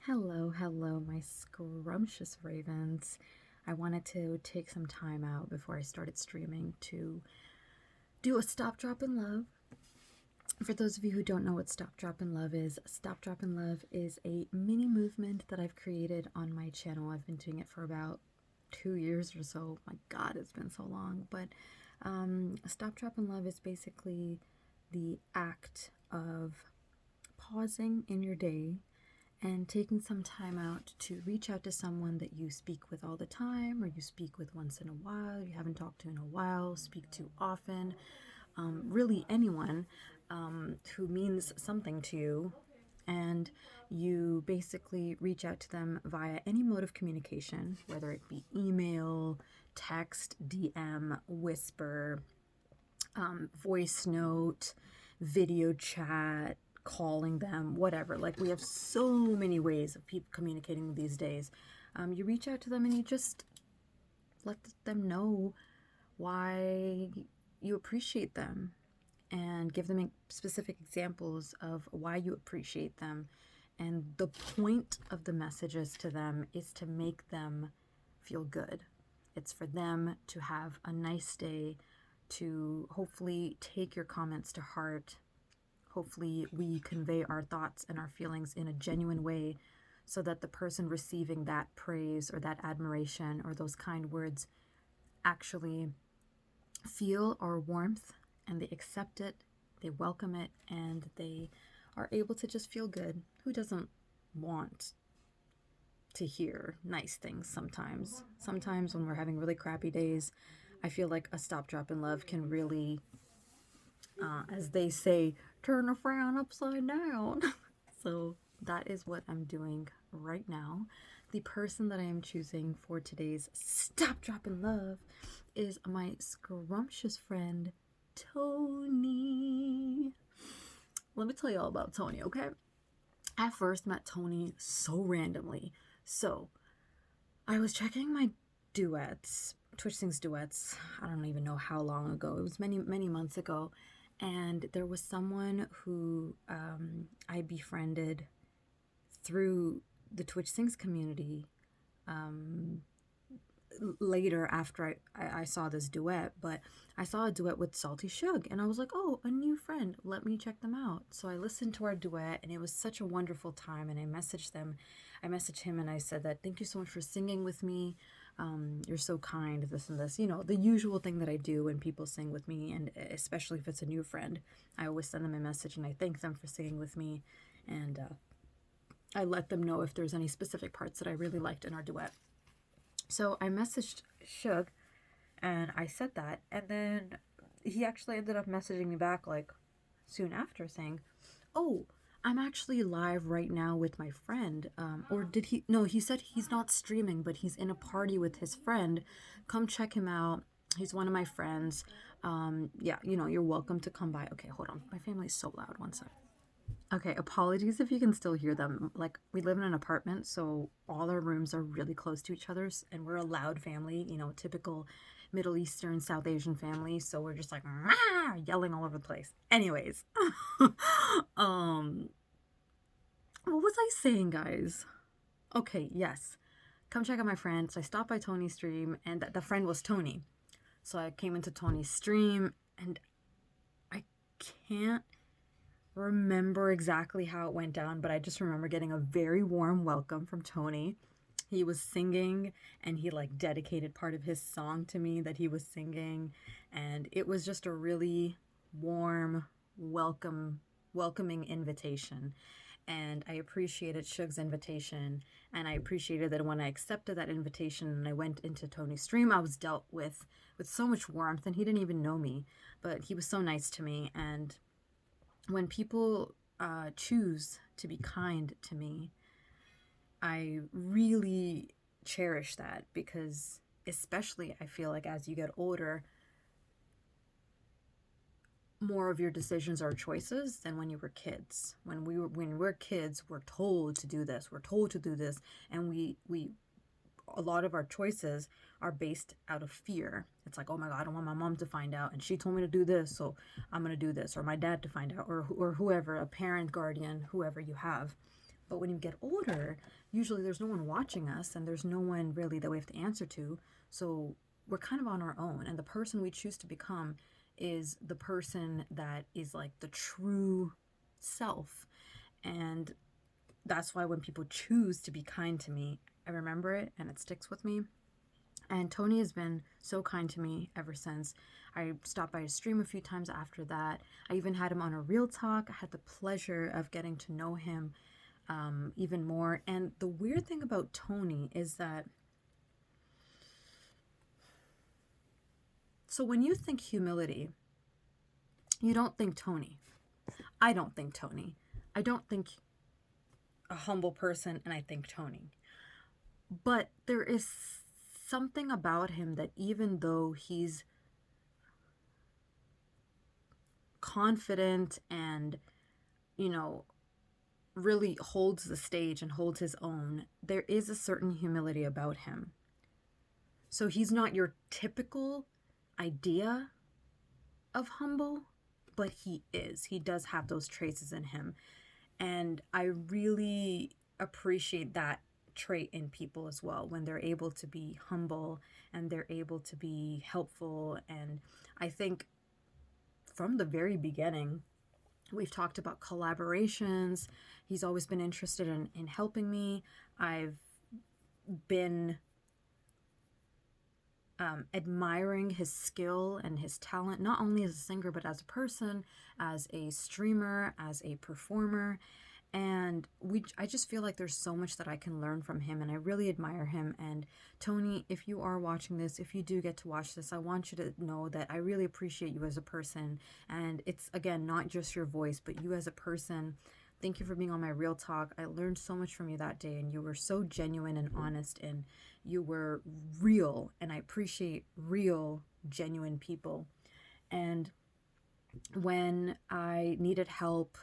Hello, hello, my scrumptious ravens. I wanted to take some time out before I started streaming to do a Stop Drop in Love. For those of you who don't know what Stop Drop in Love is a mini movement that I've created on my channel. I've been doing it for about 2 years or so. My God, it's been so long. But Stop Drop in Love is basically the act of pausing in your day and taking some time out to reach out to someone that you speak with all the time or you speak with once in a while, you haven't talked to in a while, speak to often, really anyone who means something to you. And you basically reach out to them via any mode of communication, whether it be email, text, DM, whisper, voice note, video chat, calling them, whatever. Like, we have so many ways of people communicating these days. You reach out to them and you just let them know why you appreciate them and give them specific examples of why you appreciate them. And the point of the messages to them is to make them feel good. It's for them to have a nice day, to hopefully take your comments to heart. Hopefully, we convey our thoughts and our feelings in a genuine way so that the person receiving that praise or that admiration or those kind words actually feel our warmth and they accept it, they welcome it, and they are able to just feel good. Who doesn't want to hear nice things sometimes? Sometimes when we're having really crappy days, I feel like a Stop Drop in Love can really, as they say, turn a frown upside down. So that is what I'm doing right now. The person that I am choosing for today's Stop Drop in Love is my scrumptious friend, Tony. Let me tell you all about Tony, okay? I first met Tony so randomly. So I was checking my duets, Twitch Sings duets. I don't even know how long ago. It was many, many months ago. And there was someone who I befriended through the Twitch Sings community later after I saw this duet, but I saw a duet with Salty Shug and I was like, oh, a new friend, let me check them out. So I listened to our duet and it was such a wonderful time, and I messaged him and I said that thank you so much for singing with me. You're so kind, this and this, the usual thing that I do when people sing with me, and especially if it's a new friend, I always send them a message and I thank them for singing with me, and I let them know if there's any specific parts that I really liked in our duet. So I messaged Shug and I said that, and then he actually ended up messaging me back like soon after saying, oh, I'm actually live right now with my friend. Or did he? No, he said he's not streaming, but he's in a party with his friend. Come check him out. He's one of my friends. Yeah, you're welcome to come by. Okay, hold on. My family's so loud. One sec. Okay, apologies if you can still hear them. Like, we live in an apartment, so all our rooms are really close to each other's, and we're a loud family, typical Middle Eastern, South Asian family, so we're just like, "Rah!" Yelling all over the place. Anyways, um, what was I saying, guys? Okay, yes. Come check out my friend. So I stopped by Tony's stream, and the friend was Tony. So I came into Tony's stream, and I can't remember exactly how it went down, but I just remember getting a very warm welcome from Tony. He was singing and he like dedicated part of his song to me that he was singing, and it was just a really warm, welcoming invitation. And I appreciated Shug's invitation, and I appreciated that when I accepted that invitation and I went into Tony's stream, I was dealt with so much warmth, and he didn't even know me, but he was so nice to me. And when people choose to be kind to me, I really cherish that, because especially I feel like as you get older, more of your decisions are choices than when you were kids. When we're kids, we're told to do this, we're told to do this, and we a lot of our choices are based out of fear. It's like, oh my God, I don't want my mom to find out, and she told me to do this, so I'm going to do this, or my dad to find out, or whoever, a parent, guardian, whoever you have. But when you get older, usually there's no one watching us and there's no one really that we have to answer to. So we're kind of on our own. And the person we choose to become is the person that is like the true self. And that's why when people choose to be kind to me, I remember it and it sticks with me. And Tony has been so kind to me ever since. I stopped by his stream a few times after that. I even had him on a Real Talk. I had the pleasure of getting to know him even more. And the weird thing about Tony is that, so when you think humility, you don't think Tony. I don't think Tony. I don't think a humble person, and I think Tony. But there is something about him that even though he's confident and, you know, really holds the stage and holds his own, there is a certain humility about him. So he's not your typical idea of humble, but he is. He does have those traces in him. And I really appreciate that trait in people as well, when they're able to be humble and they're able to be helpful. And I think from the very beginning, we've talked about collaborations. He's always been interested in helping me. I've been admiring his skill and his talent, not only as a singer, but as a person, as a streamer, as a performer. And I just feel like there's so much that I can learn from him, and I really admire him. And Tony, if you are watching this, if you do get to watch this, I want you to know that I really appreciate you as a person. And it's, again, not just your voice, but you as a person. Thank you for being on my Real Talk. I learned so much from you that day, and you were so genuine and honest, and you were real. And I appreciate real, genuine people. And when I needed help,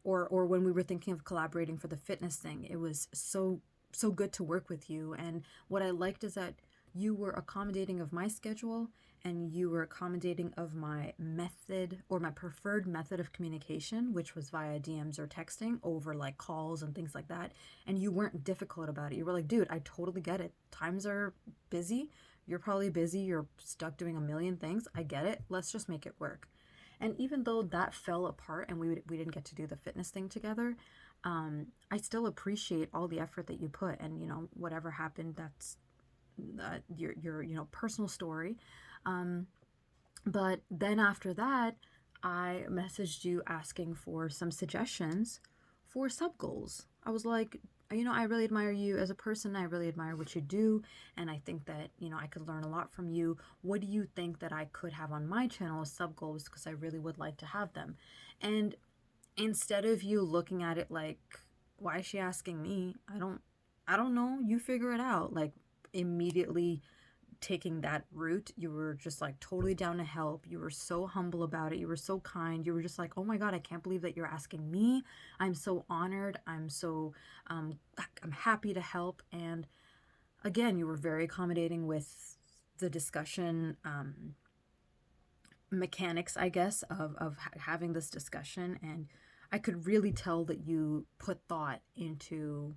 or when we were thinking of collaborating for the fitness thing, it was so good to work with you. And what I liked is that you were accommodating of my schedule, and you were accommodating of my method, or my preferred method of communication, which was via DMs or texting over like calls and things like that. And you weren't difficult about it. You were like, dude, I totally get it. Times are busy. You're probably busy. You're stuck doing a million things. I get it. Let's just make it work. And even though that fell apart and we didn't get to do the fitness thing together, I still appreciate all the effort that you put. And, you know, whatever happened, that's your personal story. But then after that, I messaged you asking for some suggestions for sub goals. I was like, you know, I really admire you as a person. I really admire what you do. And I think that, you know, I could learn a lot from you. What do you think that I could have on my channel as sub goals? Because I really would like to have them. And instead of you looking at it like, why is she asking me? I don't know. You figure it out. Like, immediately taking that route, you were just like totally down to help. You were so humble about it. You were so kind. You were just like, oh my God, I can't believe that you're asking me. I'm so honored. I'm happy to help. And again, you were very accommodating with the discussion mechanics, I guess, of having this discussion. And I could really tell that you put thought into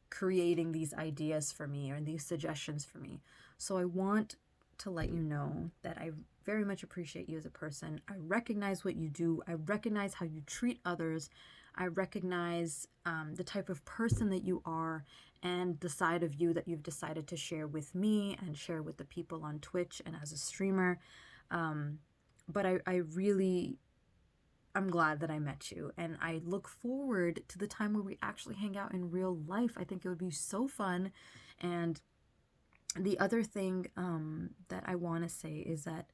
creating these ideas for me, or these suggestions for me. So I want to let you know that I very much appreciate you as a person. I recognize what you do. I recognize how you treat others. I recognize the type of person that you are, and the side of you that you've decided to share with me and share with the people on Twitch and as a streamer. But I'm glad that I met you, and I look forward to the time where we actually hang out in real life. I think it would be so fun. And the other thing that I want to say is that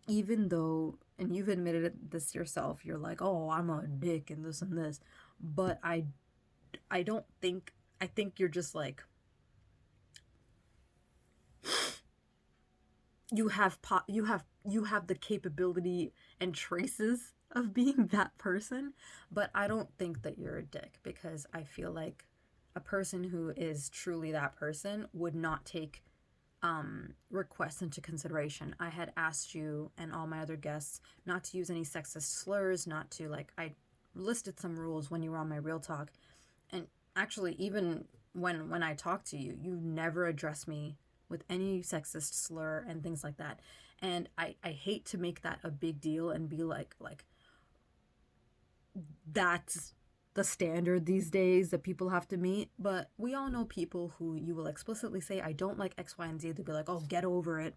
even though, and you've admitted this yourself, you're like, oh, I'm a dick and this, but I don't think, I think you're just like, you have the capability and traces of being that person, but I don't think that you're a dick, because I feel like a person who is truly that person would not take requests into consideration. I had asked you and all my other guests not to use any sexist slurs, not to, like, listed some rules when you were on my Real Talk. And actually, even when I talk to you, you never address me with any sexist slur and things like that. And I hate to make that a big deal and be like that's the standard these days that people have to meet. But we all know people who you will explicitly say, I don't like X, Y, and Z. They'll be like, oh, get over it.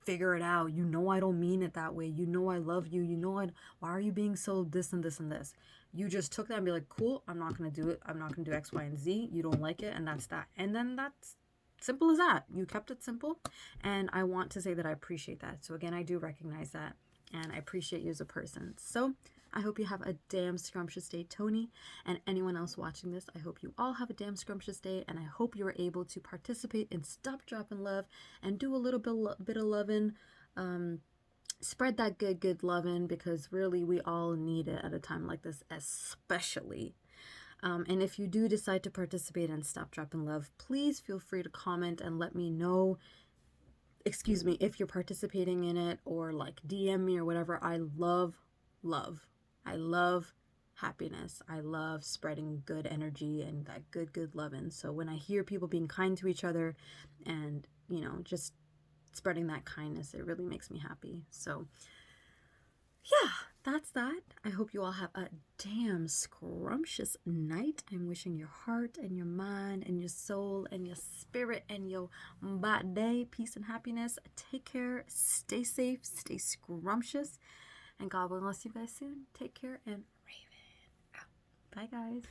Figure it out. You know I don't mean it that way. You know I love you. You know why are you being so this and this and this? You just took that and be like, cool, I'm not going to do it. I'm not going to do X, Y, and Z. You don't like it, and that's that. And then that's simple as that. You kept it simple, and I want to say that I appreciate that. So again, I do recognize that, and I appreciate you as a person. So I hope you have a damn scrumptious day, Tony, and anyone else watching this. I hope you all have a damn scrumptious day, and I hope you are able to participate in Stop, Drop, and Love and do a little bit of loving. Spread that good loving, because really we all need it at a time like this, especially. And if you do decide to participate in Stop, Drop, and Love, please feel free to comment and let me know, excuse me, if you're participating in it, or like DM me or whatever. I love love. I love happiness. I love spreading good energy and that good loving. So when I hear people being kind to each other and, you know, just spreading that kindness, it really makes me happy. So yeah, that's that. I hope you all have a damn scrumptious night. I'm wishing your heart and your mind and your soul and your spirit and your body peace and happiness. Take care, stay safe, stay scrumptious, and God will bless you guys soon. Take care, and Raven out. Bye, guys.